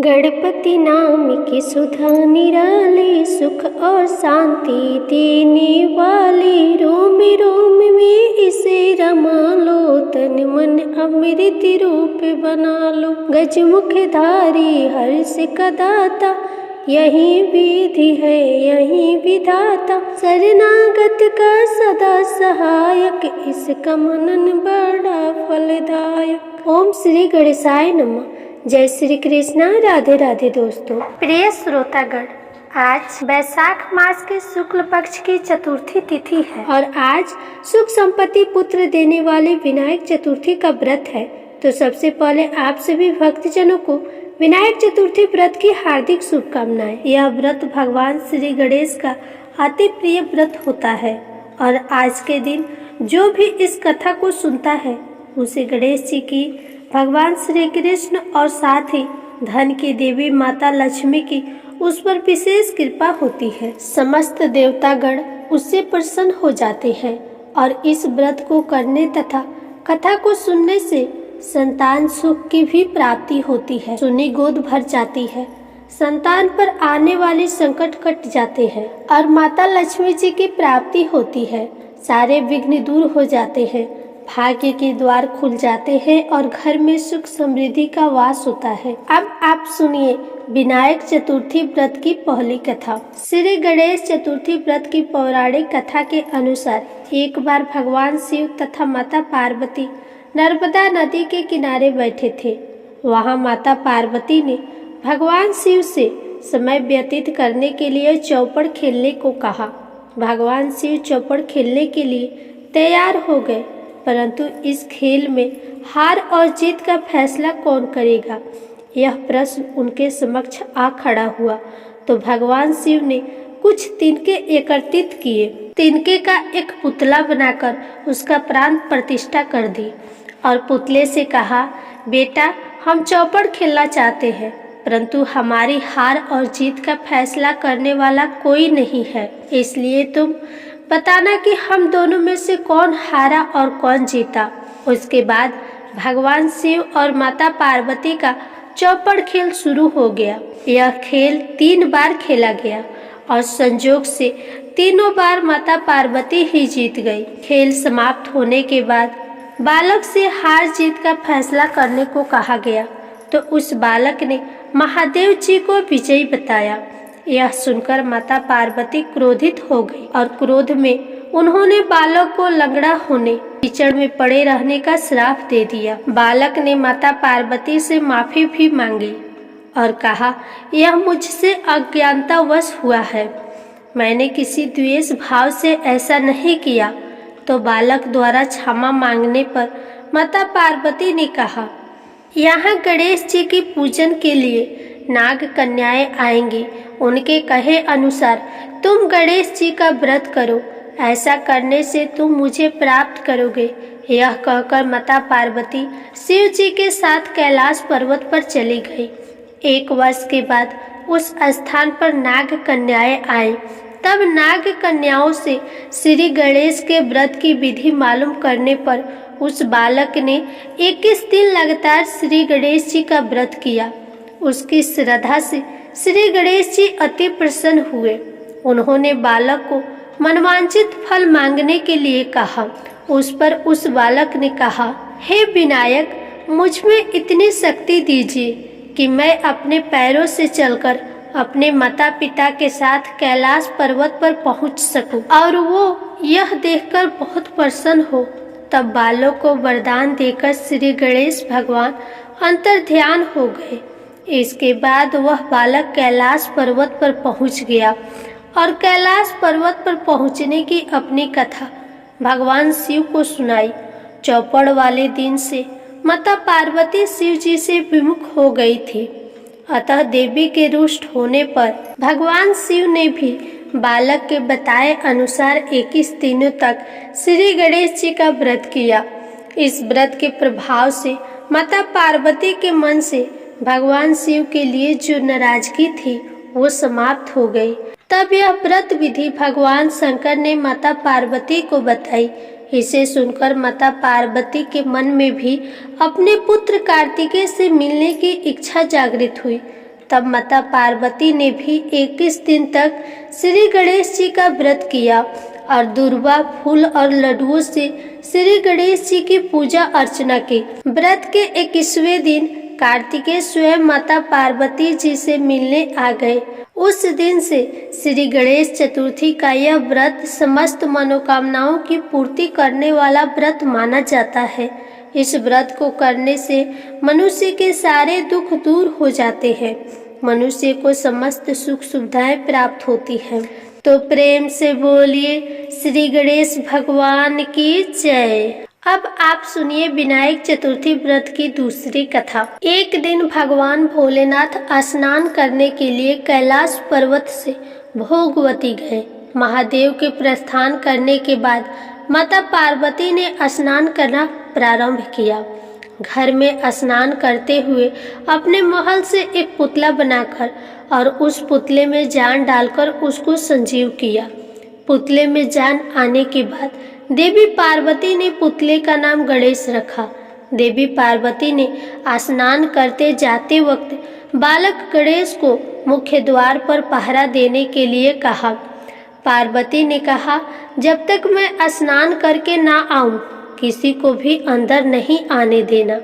गणपति नाम की सुधा निराली, सुख और शांति देने वाली। रोम रोम में इसे रमा लो, तन मन अमृत रूप बना लो। गजमुख धारी हर्ष का दाता, यही विधि है यही विधाता। शरणागत का सदा सहायक, इसका मनन बड़ा फलदायक। ओम श्री गणेशाय नमः। जय श्री कृष्णा। राधे राधे दोस्तों। प्रिय श्रोतागण, आज वैशाख मास के शुक्ल पक्ष की चतुर्थी तिथि है और आज सुख संपत्ति पुत्र देने वाले विनायक चतुर्थी का व्रत है। तो सबसे पहले आप सभी भक्तजनों को विनायक चतुर्थी व्रत की हार्दिक शुभकामनाएं। यह व्रत भगवान श्री गणेश का अति प्रिय व्रत होता है और आज के दिन जो भी इस कथा को सुनता है उसे गणेश जी की, भगवान श्री कृष्ण और साथ ही धन की देवी माता लक्ष्मी की उस पर विशेष कृपा होती है। समस्त देवतागण उससे प्रसन्न हो जाते हैं और इस व्रत को करने तथा कथा को सुनने से संतान सुख की भी प्राप्ति होती है। सुनी गोद भर जाती है, संतान पर आने वाले संकट कट जाते हैं और माता लक्ष्मी जी की प्राप्ति होती है। सारे विघ्न दूर हो जाते हैं, भाग्य के द्वार खुल जाते हैं और घर में सुख समृद्धि का वास होता है। अब आप सुनिए विनायक चतुर्थी व्रत की पहली कथा। श्री गणेश चतुर्थी व्रत की पौराणिक कथा के अनुसार एक बार भगवान शिव तथा माता पार्वती नर्मदा नदी के किनारे बैठे थे। वहां माता पार्वती ने भगवान शिव से समय व्यतीत करने के लिए चौपड़ खेलने को कहा। भगवान शिव चौपड़ खेलने के लिए तैयार हो गए, परंतु इस खेल में हार और जीत का फैसला कौन करेगा, यह प्रश्न उनके समक्ष आ खड़ा हुआ। तो भगवान शिव ने कुछ तिनके एकत्रित किए। तिनके का एक पुतला बनाकर उसका प्राण प्रतिष्ठा कर दी और पुतले से कहा, बेटा हम चौपड़ खेलना चाहते हैं, परंतु हमारी हार और जीत का फैसला करने वाला कोई नहीं है, इसलिए तुम बताना कि हम दोनों में से कौन हारा और कौन जीता। उसके बाद भगवान शिव और माता पार्वती का चौपड़ खेल शुरू हो गया। यह खेल 3 बार खेला गया और संजोग से तीनों बार माता पार्वती ही जीत गई। खेल समाप्त होने के बाद बालक से हार जीत का फैसला करने को कहा गया, तो उस बालक ने महादेव जी को विजयी बताया। यह सुनकर माता पार्वती क्रोधित हो गई और क्रोध में उन्होंने बालक को लंगड़ा होने, कीचड़ में पड़े रहने का श्राप दे दिया। बालक ने माता पार्वती से माफी भी मांगी और कहा, यह मुझसे अज्ञानतावश हुआ है, मैंने किसी द्वेष भाव से ऐसा नहीं किया। तो बालक द्वारा क्षमा मांगने पर माता पार्वती ने कहा, यहाँ गणेश जी की पूजन के लिए नाग कन्याएं आएंगी, उनके कहे अनुसार तुम गणेश जी का व्रत करो, ऐसा करने से तुम मुझे प्राप्त करोगे। यह कहकर माता पार्वती शिव जी के साथ कैलाश पर्वत पर चली गई। 1 वर्ष के बाद उस स्थान पर नाग कन्याएं आई। तब नाग कन्याओं से श्री गणेश के व्रत की विधि मालूम करने पर उस बालक ने 21 दिन लगातार श्री गणेश जी का व्रत किया। उसकी श्रद्धा से श्री गणेश जी अति प्रसन्न हुए। उन्होंने बालक को मनवांछित फल मांगने के लिए कहा। उस पर उस बालक ने कहा, हे विनायक, मुझ में इतनी शक्ति दीजिए कि मैं अपने पैरों से चलकर अपने माता पिता के साथ कैलाश पर्वत पर पहुंच सकूं और वो यह देखकर बहुत प्रसन्न हो। तब बालक को वरदान देकर श्री गणेश भगवान अंतर्ध्यान हो गए। इसके बाद वह बालक कैलाश पर्वत पर पहुंच गया और कैलाश पर्वत पर पहुंचने की अपनी कथा भगवान शिव को सुनाई। चौपड़ वाले दिन से माता पार्वती शिव जी से विमुख हो गई थी, अतः देवी के रुष्ट होने पर भगवान शिव ने भी बालक के बताए अनुसार 21 दिनों तक श्री गणेश जी का व्रत किया। इस व्रत के प्रभाव से माता पार्वती के मन से भगवान शिव के लिए जो नाराजगी थी वो समाप्त हो गई। तब यह व्रत विधि भगवान शंकर ने माता पार्वती को बताई। इसे सुनकर माता पार्वती के मन में भी अपने पुत्र कार्तिकेय से मिलने की इच्छा जागृत हुई। तब माता पार्वती ने भी 21 दिन तक श्री गणेश जी का व्रत किया और दूर्वा फूल और लड्डुओं से श्री गणेश जी की पूजा अर्चना की। व्रत के 21वें दिन कार्तिकेय स्वयं माता पार्वती जी से मिलने आ गए। उस दिन से श्री गणेश चतुर्थी का यह व्रत समस्त मनोकामनाओं की पूर्ति करने वाला व्रत माना जाता है। इस व्रत को करने से मनुष्य के सारे दुख दूर हो जाते हैं, मनुष्य को समस्त सुख सुविधाएं प्राप्त होती हैं। तो प्रेम से बोलिए श्री गणेश भगवान की जय। अब आप सुनिए विनायक चतुर्थी व्रत की दूसरी कथा। एक दिन भगवान भोलेनाथ स्नान करने के लिए कैलाश पर्वत से भोगवती गए। महादेव के प्रस्थान करने के बाद माता पार्वती ने स्नान करना प्रारंभ किया। घर में स्नान करते हुए अपने महल से एक पुतला बनाकर और उस पुतले में जान डालकर उसको संजीव किया। पुतले में जान आने के बाद देवी पार्वती ने पुतले का नाम गणेश रखा। देवी पार्वती ने स्नान करते जाते वक्त बालक गणेश को मुख्य द्वार पर पहरा देने के लिए कहा। पार्वती ने कहा, जब तक मैं स्नान करके ना आऊं किसी को भी अंदर नहीं आने देना।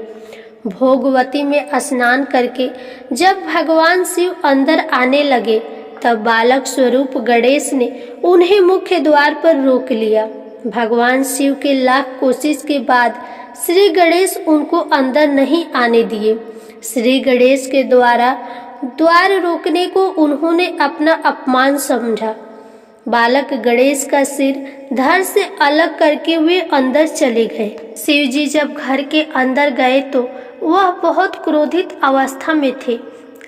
भोगवती में स्नान करके जब भगवान शिव अंदर आने लगे तब बालक स्वरूप गणेश ने उन्हें मुख्य द्वार पर रोक लिया। भगवान शिव के लाख कोशिश के बाद श्री गणेश उनको अंदर नहीं आने दिए। श्री गणेश के द्वारा द्वार रोकने को उन्होंने अपना अपमान समझा। बालक गणेश का सिर धड़ से अलग करके वे अंदर चले गए। शिव जी जब घर के अंदर गए तो वह बहुत क्रोधित अवस्था में थे।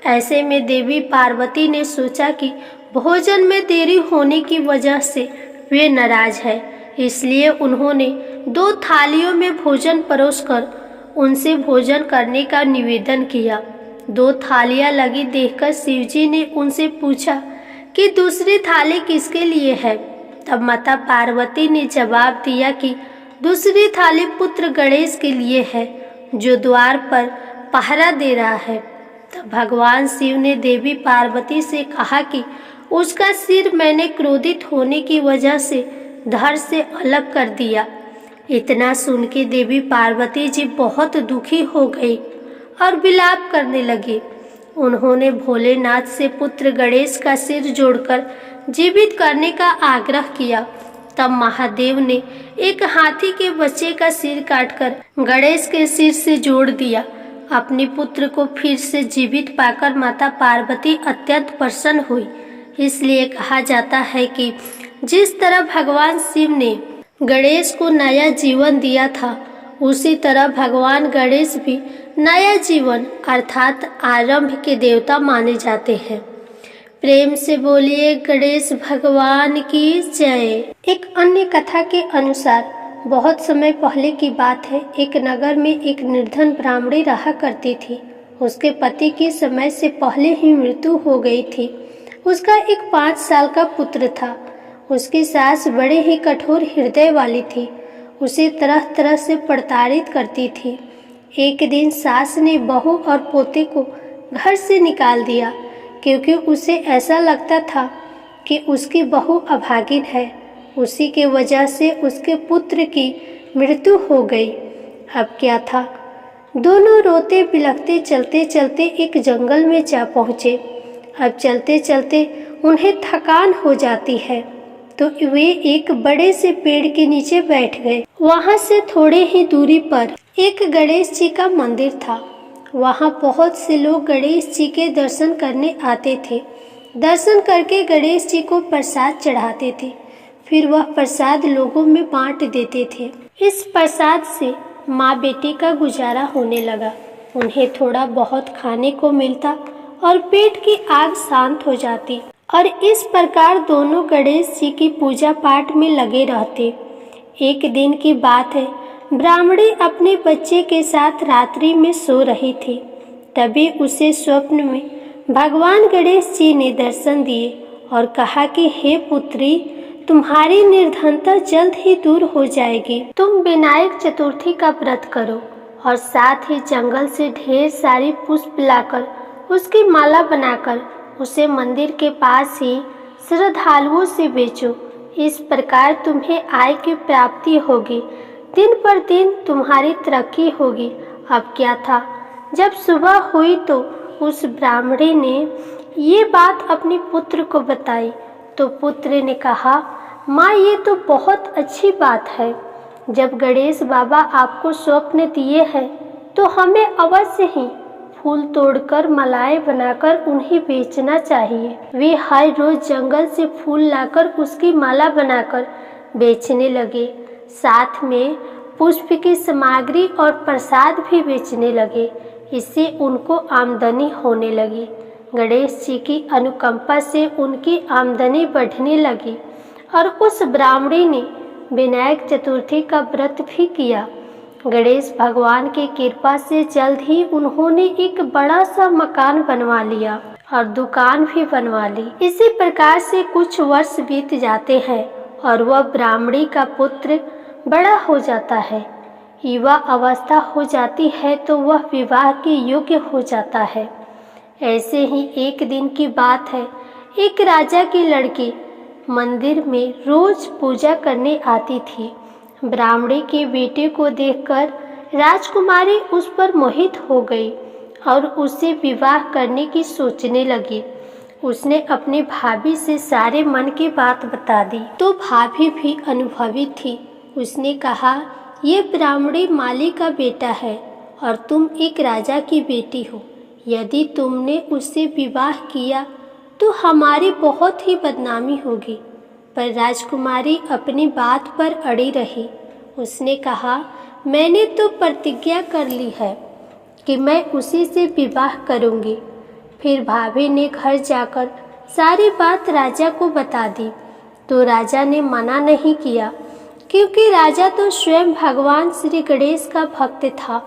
ऐसे में देवी पार्वती ने सोचा कि भोजन में देरी होने की वजह से वे नाराज है, इसलिए उन्होंने 2 थालियों में भोजन परोसकर उनसे भोजन करने का निवेदन किया। 2 थालियां लगी देखकर शिवजी ने उनसे पूछा कि दूसरी थाली किसके लिए है। तब माता पार्वती ने जवाब दिया कि दूसरी थाली पुत्र गणेश के लिए है जो द्वार पर पहरा दे रहा है। तब भगवान शिव ने देवी पार्वती से कहा कि उसका सिर मैंने क्रोधित होने की वजह से धड़ से अलग कर दिया। इतना सुन के देवी पार्वती जी बहुत दुखी हो गई और विलाप करने लगी। उन्होंने भोलेनाथ से पुत्र गणेश का सिर जोड़कर जीवित करने का आग्रह किया। तब महादेव ने एक हाथी के बच्चे का सिर काटकर गणेश के सिर से जोड़ दिया। अपने पुत्र को फिर से जीवित पाकर माता पार्वती अत्यंत प्रसन्न हुई। इसलिए कहा जाता है कि जिस तरह भगवान शिव ने गणेश को नया जीवन दिया था, उसी तरह भगवान गणेश भी नया जीवन अर्थात आरंभ के देवता माने जाते हैं। प्रेम से बोलिए गणेश भगवान की जय। एक अन्य कथा के अनुसार बहुत समय पहले की बात है। एक नगर में एक निर्धन ब्राह्मणी रहा करती थी। उसके पति की समय से पहले ही मृत्यु हो गई थी। उसका एक 5 साल का पुत्र था। उसकी सास बड़े ही कठोर हृदय वाली थी। उसे तरह तरह से प्रताड़ित करती थी। एक दिन सास ने बहू और पोते को घर से निकाल दिया, क्योंकि उसे ऐसा लगता था कि उसकी बहू अभागिन है। उसी के वजह से उसके पुत्र की मृत्यु हो गई। अब क्या था, दोनों रोते बिलखते चलते चलते एक जंगल में जा पहुँचे। अब चलते चलते उन्हें थकान हो जाती है तो वे एक बड़े से पेड़ के नीचे बैठ गए। वहाँ से थोड़े ही दूरी पर एक गणेश जी का मंदिर था। वहाँ बहुत से लोग गणेश जी के दर्शन करने आते थे। दर्शन करके गणेश जी को प्रसाद चढ़ाते थे। फिर वह प्रसाद लोगों में बांट देते थे। इस प्रसाद से माँ बेटी का गुजारा होने लगा। उन्हें थोड़ा बहुत खाने को मिलता और पेट की आग शांत हो जाती और इस प्रकार दोनों गणेश जी की पूजा पाठ में लगे रहते। एक दिन की बात है, ब्राह्मणी अपने बच्चे के साथ रात्रि में सो रही थी। तभी उसे स्वप्न में भगवान गणेश जी ने दर्शन दिए और कहा कि हे पुत्री, तुम्हारी निर्धनता जल्द ही दूर हो जाएगी। तुम विनायक चतुर्थी का व्रत करो और साथ ही जंगल से ढेर सारी पुष्प लाकर उसकी माला बनाकर उसे मंदिर के पास ही श्रद्धालुओं से बेचो। इस प्रकार तुम्हें आय की प्राप्ति होगी, दिन पर दिन तुम्हारी तरक्की होगी। अब क्या था, जब सुबह हुई तो उस ब्राह्मणी ने ये बात अपने पुत्र को बताई। तो पुत्र ने कहा, माँ, ये तो बहुत अच्छी बात है। जब गणेश बाबा आपको स्वप्न दिए हैं तो हमें अवश्य ही फूल तोड़कर मालाएं बनाकर उन्हें बेचना चाहिए। वे हर रोज जंगल से फूल लाकर उसकी माला बनाकर बेचने लगे। साथ में पुष्प की सामग्री और प्रसाद भी बेचने लगे। इससे उनको आमदनी होने लगी। गणेश जी की अनुकंपा से उनकी आमदनी बढ़ने लगी और उस ब्राह्मणी ने विनायक चतुर्थी का व्रत भी किया। गणेश भगवान की कृपा से जल्द ही उन्होंने एक बड़ा सा मकान बनवा लिया और दुकान भी बनवा ली। इसी प्रकार से कुछ वर्ष बीत जाते हैं और वह ब्राह्मणी का पुत्र बड़ा हो जाता है। युवा अवस्था हो जाती है तो वह विवाह के योग्य हो जाता है। ऐसे ही एक दिन की बात है, एक राजा की लड़की मंदिर में रोज पूजा करने आती थी। ब्राह्मणी के बेटे को देखकर राजकुमारी उस पर मोहित हो गई और उससे विवाह करने की सोचने लगी। उसने अपनी भाभी से सारे मन की बात बता दी तो भाभी भी अनुभवी थी। उसने कहा, ये ब्राह्मणी माली का बेटा है और तुम एक राजा की बेटी हो। यदि तुमने उससे विवाह किया तो हमारी बहुत ही बदनामी होगी। पर राजकुमारी अपनी बात पर अड़ी रही। उसने कहा, मैंने तो प्रतिज्ञा कर ली है कि मैं उसी से विवाह करूंगी। फिर भाभी ने घर जाकर सारी बात राजा को बता दी तो राजा ने मना नहीं किया, क्योंकि राजा तो स्वयं भगवान श्री गणेश का भक्त था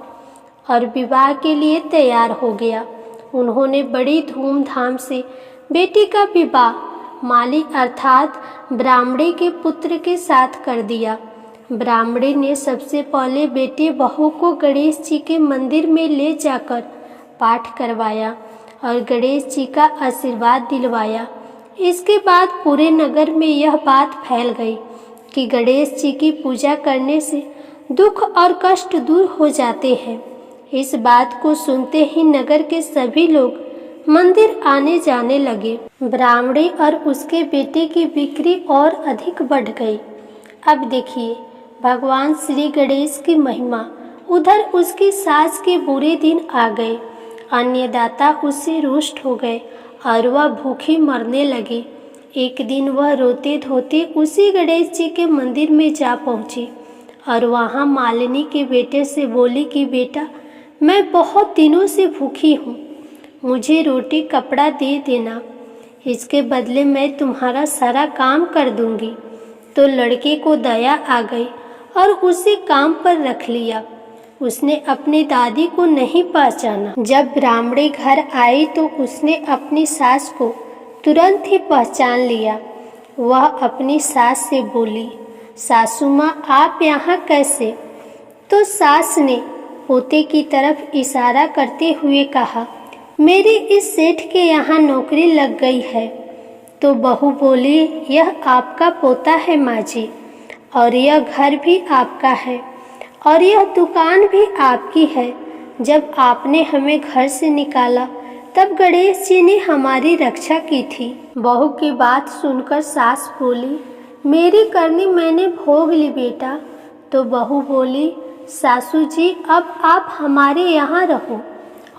और विवाह के लिए तैयार हो गया। उन्होंने बड़ी धूमधाम से बेटी का विवाह माली अर्थात ब्राह्मणी के पुत्र के साथ कर दिया। ब्राह्मणी ने सबसे पहले बेटे बहू को गणेश जी के मंदिर में ले जाकर पाठ करवाया और गणेश जी का आशीर्वाद दिलवाया। इसके बाद पूरे नगर में यह बात फैल गई कि गणेश जी की पूजा करने से दुख और कष्ट दूर हो जाते हैं। इस बात को सुनते ही नगर के सभी लोग मंदिर आने जाने लगे। ब्राह्मणी और उसके बेटे की बिक्री और अधिक बढ़ गई। अब देखिए भगवान श्री गणेश की महिमा। उधर उसकी सास के बुरे दिन आ गए। अन्नदाता उससे रुष्ट हो गए और वह भूखी मरने लगी। एक दिन वह रोते धोते उसी गणेश जी के मंदिर में जा पहुंची और वहां मालिनी के बेटे से बोली कि बेटा, मैं बहुत दिनों से भूखी हूँ, मुझे रोटी कपड़ा दे देना, इसके बदले मैं तुम्हारा सारा काम कर दूंगी। तो लड़के को दया आ गई और उसे काम पर रख लिया। उसने अपनी दादी को नहीं पहचाना। जब ब्राह्मणी घर आई तो उसने अपनी सास को तुरंत ही पहचान लिया। वह अपनी सास से बोली, सासू माँ, आप यहाँ कैसे? तो सास ने पोते की तरफ इशारा करते हुए कहा, मेरी इस सेठ के यहाँ नौकरी लग गई है। तो बहू बोली, यह आपका पोता है माँ जी, और यह घर भी आपका है और यह दुकान भी आपकी है। जब आपने हमें घर से निकाला तब गणेश जी ने हमारी रक्षा की थी। बहू की बात सुनकर सास बोली, मेरी करनी मैंने भोग ली बेटा। तो बहू बोली, सासू जी, अब आप हमारे यहाँ रहो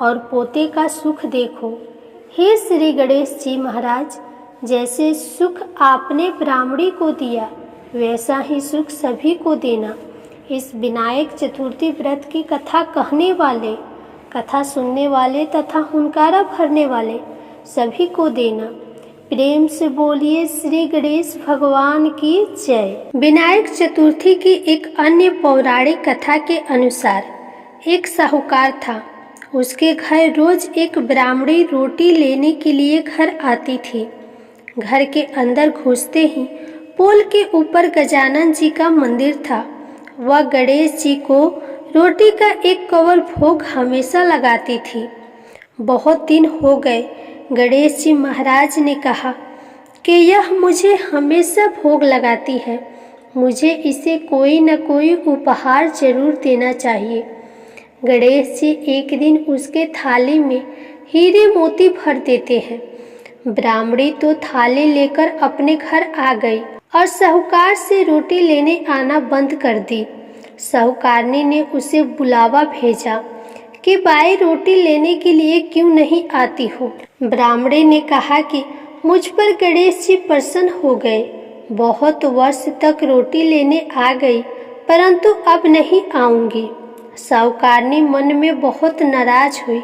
और पोते का सुख देखो। हे श्री गणेश जी महाराज, जैसे सुख आपने ब्राह्मणी को दिया वैसा ही सुख सभी को देना। इस विनायक चतुर्थी व्रत की कथा कहने वाले, कथा सुनने वाले तथा हुनकारा भरने वाले सभी को देना। प्रेम से बोलिए श्री गणेश भगवान की जय। विनायक चतुर्थी की एक अन्य पौराणिक कथा के अनुसार एक साहूकार था। उसके घर रोज एक ब्राह्मणी रोटी लेने के लिए घर आती थी। घर के अंदर घुसते ही पोल के ऊपर गजानन जी का मंदिर था। वह गणेश जी को रोटी का एक कवर भोग हमेशा लगाती थी। बहुत दिन हो गए। गणेश जी महाराज ने कहा कि यह मुझे हमेशा भोग लगाती है, मुझे इसे कोई न कोई उपहार जरूर देना चाहिए। गणेश जी एक दिन उसके थाली में हीरे मोती भर देते हैं। ब्राह्मणी तो थाली लेकर अपने घर आ गई और साहूकार से रोटी लेने आना बंद कर दी। साहूकारनी ने उसे बुलावा भेजा कि बाई रोटी लेने के लिए क्यों नहीं आती हो। ब्राह्मणी ने कहा कि मुझ पर गणेश जी प्रसन्न हो गए, बहुत वर्ष तक रोटी लेने आ गई, परंतु अब नहीं आऊंगी। साहूकारनी मन में बहुत नाराज हुई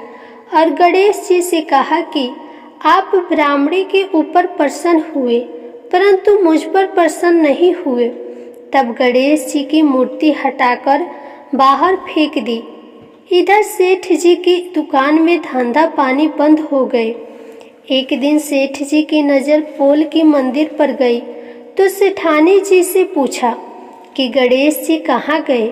और गणेश जी से कहा कि आप ब्राह्मणी के ऊपर प्रसन्न हुए, परंतु मुझ पर प्रसन्न नहीं हुए। तब गणेश जी की मूर्ति हटाकर बाहर फेंक दी। इधर सेठ जी की दुकान में धंधा पानी बंद हो गए। एक दिन सेठ जी की नज़र पोल की मंदिर पर गई तो सेठानी जी से पूछा कि गणेश जी कहाँ गए।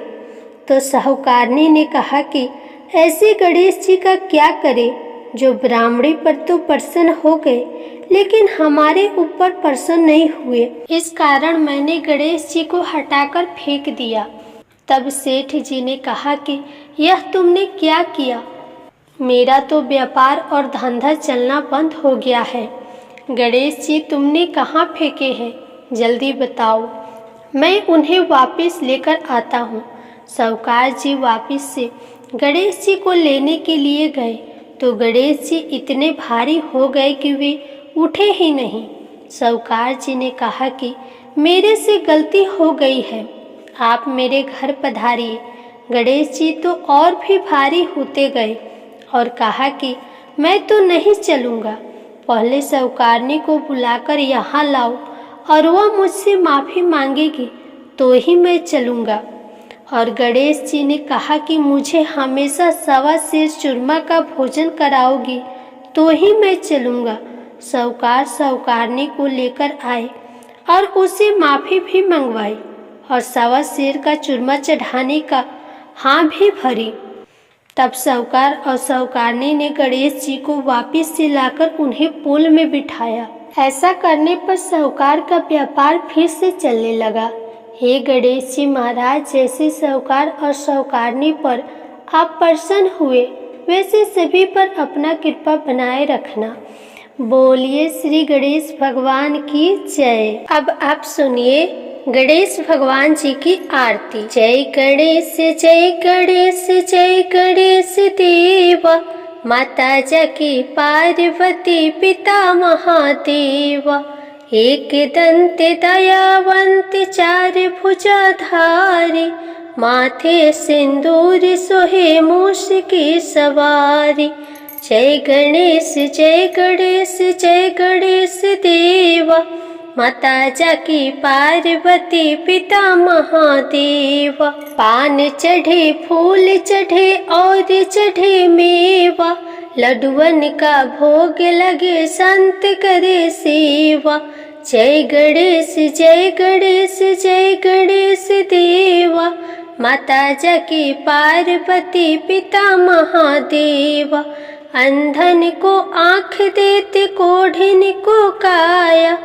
तो साहूकारनी ने कहा कि ऐसे गणेश जी का क्या करे जो ब्राह्मणी पर तो प्रसन्न हो गए, लेकिन हमारे ऊपर प्रसन्न नहीं हुए। इस कारण मैंने गणेश जी को हटाकर फेंक दिया। तब सेठ जी ने कहा कि यह तुमने क्या किया? मेरा तो व्यापार और धंधा चलना बंद हो गया है। गणेश जी तुमने कहाँ फेंके हैं, जल्दी बताओ, मैं उन्हें वापस लेकर आता हूँ। साहूकार जी वापस से गणेश जी को लेने के लिए गए तो गणेश जी इतने भारी हो गए कि वे उठे ही नहीं। साहूकार जी ने कहा कि मेरे से गलती हो गई है, आप मेरे घर पधारिए। गणेश जी तो और भी भारी होते गए और कहा कि मैं तो नहीं चलूँगा, पहले साहूकारनी को बुलाकर यहाँ लाओ और वह मुझसे माफ़ी मांगेगी तो ही मैं चलूँगा। और गणेश जी ने कहा कि मुझे हमेशा 1.25 सेर चूरमा का भोजन कराओगी तो ही मैं चलूँगा। साहूकार साहूकारनी को लेकर आए और उसे माफ़ी भी मंगवाई और 1.25 सेर का चूरमा चढ़ाने का हाँ भी भरी। तब साहूकार और साहूकारनी ने गणेश जी को वापस से लाकर उन्हें पोल में बिठाया। ऐसा करने पर साहूकार का व्यापार फिर से चलने लगा। हे गणेश जी महाराज, जैसे साहूकार और साहूकारनी पर आप प्रसन्न हुए, वैसे सभी पर अपना कृपा बनाए रखना। बोलिए श्री गणेश भगवान की जय। अब आप सुनिए गणेश भगवान जी की आरती। जय गणेश जय गणेश जय गणेश देवा, माता जाकी पार्वती पिता महादेवा। एक दंत दयावंत चार भुजाधारी, माथे सिंदूर सोहे मूष की सवारी। जय गणेश जय गणेश जय गणेश देवा, माता जाकी पार्वती पिता महादेवा। पान चढ़े फूल चढ़े और चढ़े मेवा, लड्डुअन का भोग लगे संत करे सेवा। जय गणेश जय गणेश जय गणेश देवा, माता जाकी पार्वती पिता महादेवा। अंधन को आँख देते कोढ़िन को काया,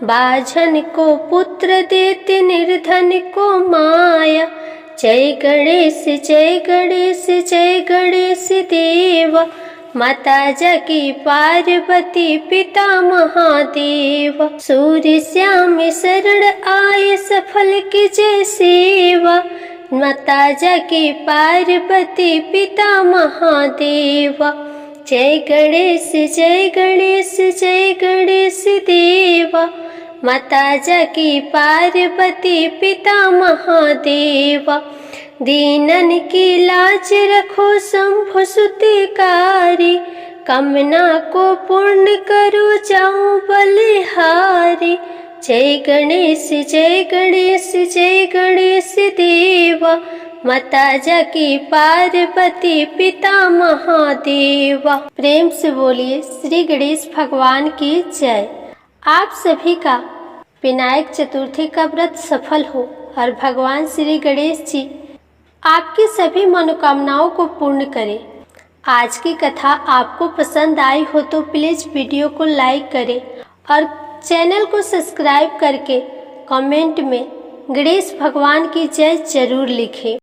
बाझन को पुत्र देते निर्धन को माया। जय गणेश जय गणेश जय गणेश देवा, माता जाकी पार्वती पिता महादेवा। सूर्य श्याम शरण आए सफल की जय सेवा, माता जाकी पार्वती पिता महादेवा। जय गणेश जय गणेश जय गणेश देवा, माता जाकी पार्वती पिता महादेवा। दीनन की लाज रखो शंभु सुतिकारी, कामना को पूर्ण करो जाऊं बलिहारी। जय गणेश जय गणेश जय गणेश देवा, माता जाकी पार्वती पिता महादेवा। प्रेम से बोलिए श्री गणेश भगवान की जय। आप सभी का विनायक चतुर्थी का व्रत सफल हो और भगवान श्री गणेश जी आपकी सभी मनोकामनाओं को पूर्ण करें। आज की कथा आपको पसंद आई हो तो प्लीज़ वीडियो को लाइक करें और चैनल को सब्सक्राइब करके कमेंट में गणेश भगवान की जय जरूर लिखें।